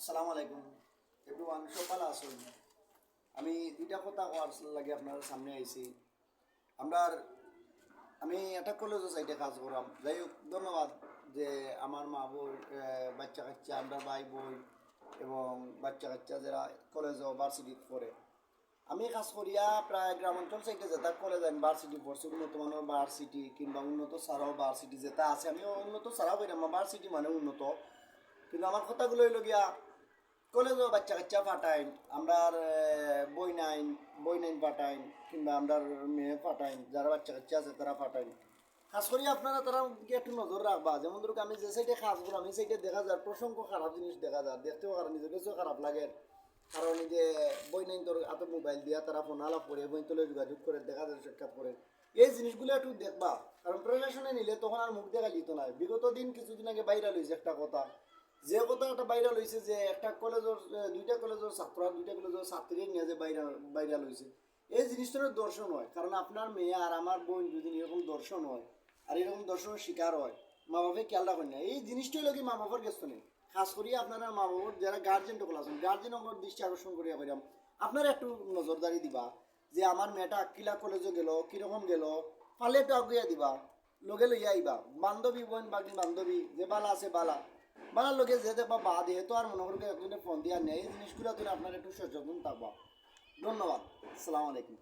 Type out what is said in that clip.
আসসালামু আলাইকুম এভরিওয়ান, সকাল আসুন। আমি দুইটা কথা কওয়ার লাগে আপনার সামনে আইছি। আমরা আমি একটা কলেজের সাইডে কাজ করাম, যাই হোক ধন্যবাদ যে আমার মা বোন, বাচ্চা কাচ্চা, আমরা ভাই বোন এবং বাচ্চা কাচ্চা যারা কলেজ ও ভার্সিটিতে পড়ে। আমি কাজ করিয়া প্রায় গ্রামাঞ্চল সাইডে যেটা কলেজ আমি ভার্সিটি পড়ছি, উন্নত মানের ভার্সিটি কিংবা উন্নত ছাড়াও ভার্সিটি যেটা আছে, আমি উন্নত ছাড়াও করি, আমার ভার্সিটি মানে উন্নত। কিন্তু আমার কথাগুলো হইল গিয়া কলেজও বাচ্চা কাচ্চা ফাটাইন, আমরা বই নাইন ফাটাইন কিংবা আমরা মেয়ে ফাটাইন, যারা বাচ্চা কাচ্চা আছে তারা ফাটাইন। খাস করি আপনারা তারা একটু নজর রাখবা। যেমন ধরুক আমি যে সাইডে কাজ করি, আমি সাইডে দেখা যায় প্রসঙ্গ খারাপ জিনিস দেখা যায়, দেখতেও খারাপ, নিজের কাছেও খারাপ লাগে। কারণ এই যে বই নাইন তোর হাতে মোবাইল দিয়া তারা ফোন আলাপ করে, বই তোলে যোগাযোগ করে, দেখা যায় সাক্ষাৎ করে, এই জিনিসগুলো একটু দেখবা। কারণ প্রশাসনে নিলে তখন আর মুখ দেখা যেত না। বিগত দিন কিছুদিন আগে বাইরে লইছে একটা কথা, যে কথাটা ভাইরাল হয়েছে যে একটা কলেজের দুইটা কলেজের ছাত্র দুইটা কলেজের ছাত্রী নিয়ে যে ভাইরাল হয়েছে, এই জিনিসটার দর্শন হয়। কারণ আপনার মেয়ে আর আমার বোন যদি এরকম দর্শন হয় আর এরকম দর্শনের শিকার হয়, মা বাপে খেয়াল রাখেন না। এই জিনিসটাই লোক মা বাবার গেস্ত নেই। খাস করি আপনারা মা বাবার যারা গার্জেন টোকল আছেন, গার্জেন আমার দৃষ্টি আকর্ষণ করিয়া করিলাম, আপনারা একটু নজরদারি দিবা যে আমার মেয়েটা কিলা কলেজে গেল, কিরকম গেল, পালে একটু আগুয়া দিবা, লগে লইয়া আইবা। বান্ধবী বোন বাকি বান্ধবী যে বালা আছে বালা বালার লোকে যে দেখবা বা দিয়ে তো আর মনে করবে একজনে ফোন দিয়া নেই। এই জিনিসগুলো তুলে আপনার একটু সচেতন থাকবা। ধন্যবাদ। আসসালামু আলাইকুম।